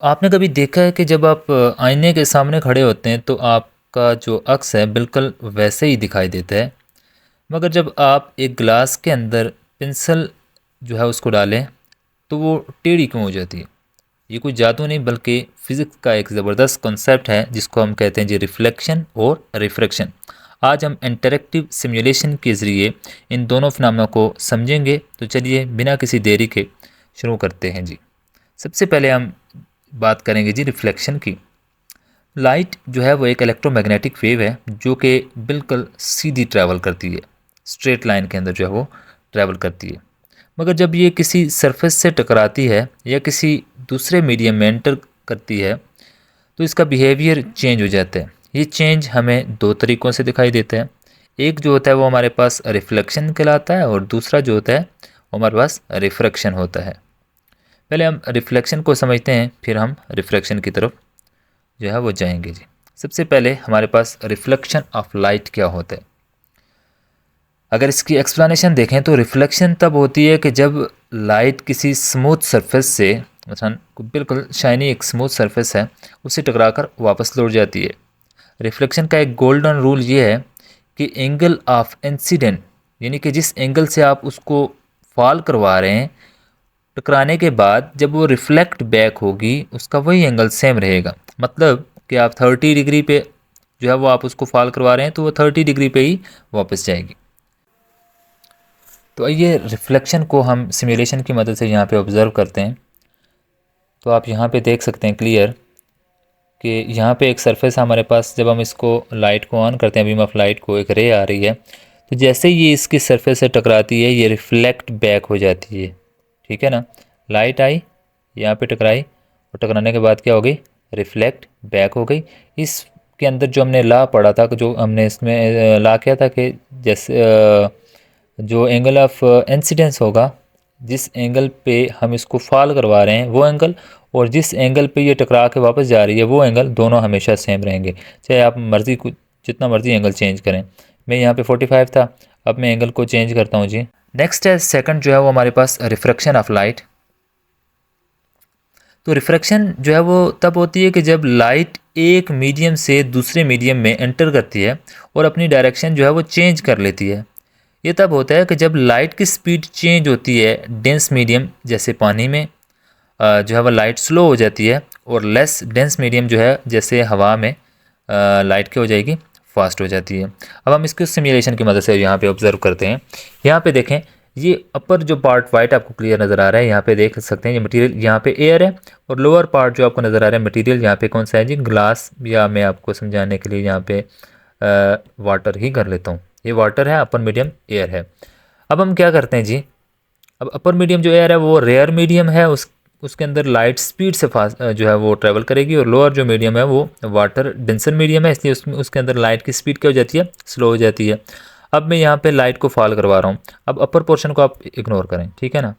आपने कभी देखा है कि जब आप आईने के सामने खड़े होते हैं तो आपका जो अक्स है बिल्कुल वैसे ही दिखाई देता है। मगर जब आप एक ग्लास के अंदर पेंसिल जो है उसको डालें तो वो टेढ़ी क्यों हो जाती है? ये कोई जादू नहीं बल्कि फ़िज़िक्स का एक ज़बरदस्त कॉन्सेप्ट है जिसको हम कहते हैं जी रिफ्लेक्शन और रिफ्रैक्शन। आज हम इंटरैक्टिव सिमुलेशन के ज़रिए इन दोनों फिनोमेना को समझेंगे। तो चलिए बिना किसी देरी के शुरू करते हैं जी। सबसे पहले हम बात करेंगे जी रिफ्लेक्शन की। लाइट जो है वो एक इलेक्ट्रोमैग्नेटिक वेव है जो कि बिल्कुल सीधी ट्रैवल करती है, स्ट्रेट लाइन के अंदर जो है वो ट्रैवल करती है। मगर जब ये किसी सरफेस से टकराती है या किसी दूसरे मीडियम में एंटर करती है तो इसका बिहेवियर चेंज हो जाता है। ये चेंज हमें दो तरीक़ों से दिखाई देता है। एक जो होता है वो हमारे पास रिफ्लेक्शन कहलाता है और दूसरा जो होता है वो हमारे पास रिफ्रैक्शन होता है। पहले हम रिफ्लेक्शन को समझते हैं, फिर हम रिफ्रैक्शन की तरफ जो है वो जाएंगे जी। सबसे पहले हमारे पास रिफ्लेक्शन ऑफ लाइट क्या होता है। अगर इसकी एक्सप्लेनेशन देखें तो रिफ्लेक्शन तब होती है कि जब लाइट किसी स्मूथ सरफेस से, मसलन बिल्कुल शाइनी एक स्मूथ सरफेस है, उससे टकराकर वापस लौट जाती है। रिफ्लेक्शन का एक गोल्डन रूल ये है कि एंगल ऑफ इंसिडेंट, यानी कि जिस एंगल से आप उसको फॉल करवा रहे हैं, टकराने के बाद जब वो रिफ्लेक्ट बैक होगी उसका वही एंगल सेम रहेगा। मतलब कि आप 30 डिग्री पे जो है वो आप उसको फॉल करवा रहे हैं तो वो 30 डिग्री पे ही वापस जाएगी। तो आइए रिफ्लेक्शन को हम सिमुलेशन की मदद से यहाँ पे ऑब्ज़र्व करते हैं। तो आप यहाँ पे देख सकते हैं क्लियर कि यहाँ पे एक सरफेस है हमारे पास। जब हम इसको लाइट को ऑन करते हैं, बीम ऑफ लाइट को, एक रे आ रही है, तो जैसे ही ये इसकी सरफेस से टकराती है ये रिफ्लेक्ट बैक हो जाती है। ठीक है ना, लाइट आई, यहाँ पे टकराई और टकराने के बाद क्या हो गई, रिफ्लेक्ट बैक हो गई। इसके अंदर जो हमने ला पढ़ा था, जो हमने इसमें ला किया था कि जैसे जो एंगल ऑफ इंसिडेंस होगा, जिस एंगल पे हम इसको फॉल करवा रहे हैं वो एंगल, और जिस एंगल पे ये टकरा के वापस जा रही है वो एंगल, दोनों हमेशा सेम रहेंगे, चाहे आप मर्ज़ी को जितना मर्ज़ी एंगल चेंज करें। मैं यहाँ पे 45 था, अब मैं एंगल को चेंज करता हूँ जी। नेक्स्ट है सेकंड जो है वो हमारे पास रिफ्रैक्शन ऑफ लाइट। तो रिफ्रैक्शन जो है वो तब होती है कि जब लाइट एक मीडियम से दूसरे मीडियम में एंटर करती है और अपनी डायरेक्शन जो है वो चेंज कर लेती है। ये तब होता है कि जब लाइट की स्पीड चेंज होती है डेंस मीडियम जैसे पानी में, जो है वो लाइट स्लो हो जाती है, और लेस डेंस मीडियम जो है जैसे हवा में लाइट क्या हो जाएगी, फास्ट हो जाती है। अब हम इसको सिमुलेशन की मदद से यहाँ पे ऑब्जर्व करते हैं। यहाँ पे देखें, ये अपर जो पार्ट वाइट आपको क्लियर नज़र आ रहा है, यहाँ पे देख सकते हैं ये मटेरियल, यहाँ पे एयर है, और लोअर पार्ट जो आपको नज़र आ रहा है मटेरियल, यहाँ पे कौन सा है जी, ग्लास, या मैं आपको समझाने के लिए यहाँ पे वाटर ही कर लेता हूँ। ये वाटर है, अपर मीडियम एयर है। अब हम क्या करते हैं जी, अब अपर मीडियम जो एयर है वो रेयर मीडियम है, उसके अंदर लाइट स्पीड से फास्ट जो है वो ट्रैवल करेगी, और लोअर जो मीडियम है वो वाटर डेंसर मीडियम है, इसलिए उसके अंदर लाइट की स्पीड क्या हो जाती है, स्लो हो जाती है। अब मैं यहाँ पे लाइट को फॉल करवा रहा हूँ। अब अपर पोर्शन को आप इग्नोर करें, ठीक है ना।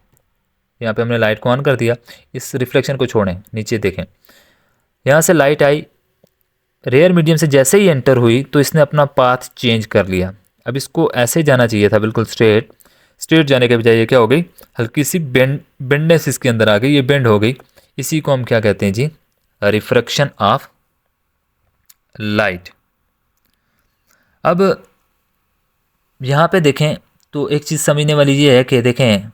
यहाँ पे हमने लाइट को ऑन कर दिया, इस रिफ्लेक्शन को छोड़ें, नीचे देखें, यहाँ से लाइट आई, रेयर मीडियम से जैसे ही एंटर हुई तो इसने अपना पाथ चेंज कर लिया। अब इसको ऐसे जाना चाहिए था, बिल्कुल स्ट्रेट, स्ट्रेट जाने के बजाय ये क्या हो गई, हल्की सी बेंडनेस इसके अंदर आ गई, ये बेंड हो गई। इसी को हम क्या कहते हैं जी, रिफ्रैक्शन ऑफ लाइट। अब यहाँ पे देखें तो एक चीज़ समझने वाली ये है कि देखें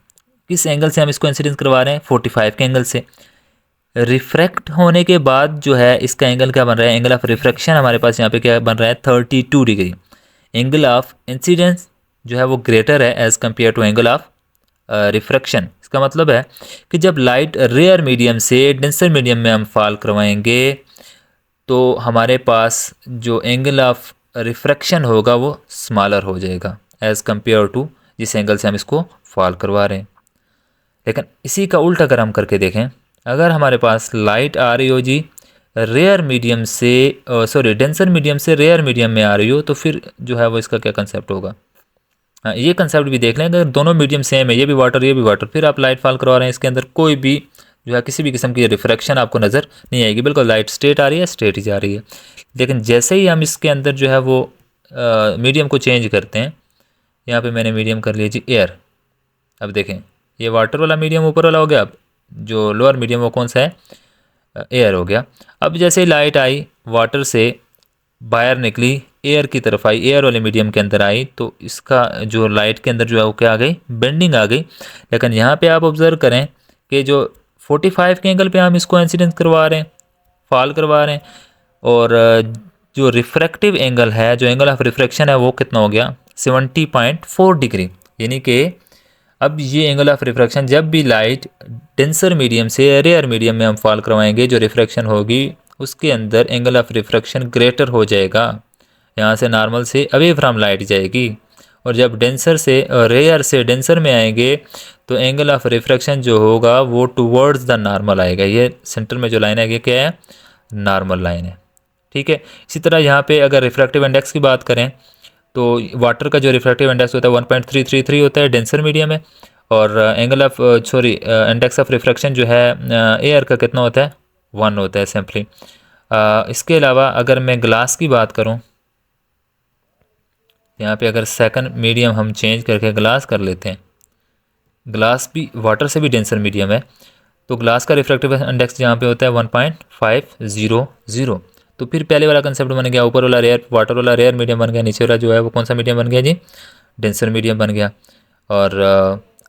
किस एंगल से हम इसको इंसिडेंस करवा रहे हैं, 45 के एंगल से। रिफ्रैक्ट होने के बाद जो है इसका एंगल क्या बन रहा है, एंगल ऑफ रिफ्रैक्शन हमारे पास यहाँ पे क्या बन रहा है, 32 डिग्री। एंगल ऑफ इंसिडेंस जो है वो ग्रेटर है as compare to angle of refraction. इसका मतलब है कि जब लाइट रेयर मीडियम से डेंसर मीडियम में हम फॉल करवाएंगे तो हमारे पास जो एंगल ऑफ रिफ्रैक्शन होगा वो स्मॉलर हो जाएगा एज़ कम्पेयर टू जिस एंगल से हम इसको फॉल करवा रहे हैं। लेकिन इसी का उल्टा अगर हम करके देखें, अगर हमारे पास लाइट आ रही हो जी रेयर मीडियम से, सॉरी डेंसर मीडियम से रेयर मीडियम में आ रही हो, तो फिर जो है वो इसका क्या कंसेप्ट होगा। हाँ, ये कंसेप्ट भी देख लें, अगर दोनों मीडियम सेम है, ये भी वाटर ये भी वाटर, फिर आप लाइट फॉल करवा रहे हैं, इसके अंदर कोई भी जो है किसी भी किस्म की रिफ्रैक्शन आपको नज़र नहीं आएगी, बिल्कुल लाइट स्ट्रेट आ रही है, स्ट्रेट ही जा रही है। लेकिन जैसे ही हम इसके अंदर जो है वो मीडियम को चेंज करते हैं, यहाँ पे मैंने मीडियम कर लिया जी एयर। अब देखें ये वाटर वाला मीडियम ऊपर वाला हो गया, अब जो लोअर मीडियम वो कौन सा है, एयर हो गया। अब जैसे लाइट आई वाटर से बाहर निकली, एयर की तरफ आई, एयर वाले मीडियम के अंदर आई, तो इसका जो लाइट के अंदर जो है वो क्या आ गई, बेंडिंग आ गई। लेकिन यहाँ पे आप ऑब्जर्व करें कि जो 45 के एंगल पे हम इसको इंसिडेंस करवा रहे हैं, फॉल करवा रहे हैं, और जो रिफ्रैक्टिव एंगल है, जो एंगल ऑफ रिफ्रैक्शन है वो कितना हो गया, 70.4 डिग्री। यानी कि अब ये एंगल ऑफ रिफ्रैक्शन जब भी लाइट डेंसर मीडियम से रेयर मीडियम में हम फॉल करवाएंगे, जो रिफ्रैक्शन होगी उसके अंदर एंगल ऑफ रिफ्रैक्शन ग्रेटर हो जाएगा, यहाँ से नॉर्मल से अवे फ्रॉम लाइट जाएगी। और जब डेंसर से रेयर से डेंसर में आएंगे तो एंगल ऑफ रिफ्रैक्शन जो होगा वो टुवर्ड्स द नॉर्मल आएगा। ये सेंटर में जो लाइन है ये क्या है, नॉर्मल लाइन है, ठीक है। इसी तरह यहाँ पे अगर रिफ्रैक्टिव इंडेक्स की बात करें तो वाटर का जो रिफ्रैक्टिव इंडेक्स होता है 1.333 होता है, डेंसर मीडियम है। और angle of index of refraction जो है एयर का कितना होता है, 1 होता है सिंपली। इसके अलावा अगर मैं ग्लास की बात करूं, यहाँ पे अगर सेकंड मीडियम हम चेंज करके ग्लास कर लेते हैं, ग्लास भी वाटर से भी डेंसर मीडियम है, तो ग्लास का रिफ्रैक्टिव इंडेक्स यहाँ पे होता है 1.500। तो फिर पहले वाला कंसेप्ट बन गया, ऊपर वाला रेयर, वाटर वाला रेयर मीडियम बन गया, नीचे वाला जो है वो कौन सा मीडियम बन गया जी, डेंसर मीडियम बन गया। और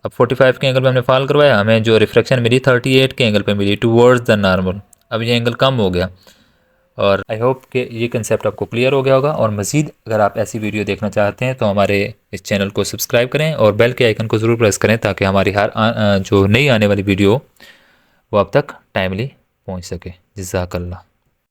अब 45 के एंगल पे हमने फॉल करवाया, हमें जो रिफ्रैक्शन मिली 38 के एंगल पे मिली टूवर्ड्स द नॉर्मल। अब ये एंगल कम हो गया। और आई होप कि ये कंसेप्ट आपको क्लियर हो गया होगा। और मज़ीद अगर आप ऐसी वीडियो देखना चाहते हैं तो हमारे इस चैनल को सब्सक्राइब करें और बेल के आइकन को ज़रूर प्रेस करें ताकि हमारी हर जो नई आने वाली वीडियो वो आप तक टाइमली पहुंच सके। जज़ाकल्लाह।